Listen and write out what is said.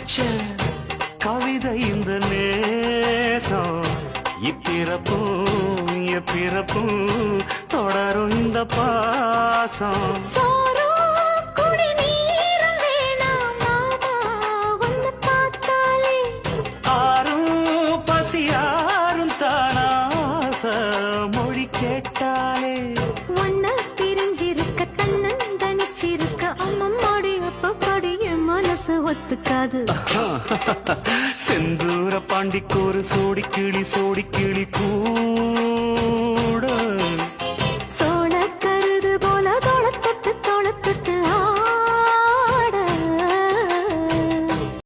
வச்ச கவிதை இந்த நேசம் இப்பிறப்பும் எப்பிறப்பும் தொடரும் இந்த பாசம் ஆறும் பசியாரும் தானாச மொழி கேட்டாலே ஒன்ன பிரிஞ்சிருக்க தன்னந்தனிச்சிருக்க அம்மம்மாடி அப்பப்படி என் மனசு ஒத்துக்காது செந்தூர பாண்டிக்கு ஒரு சோடி கிளி கூட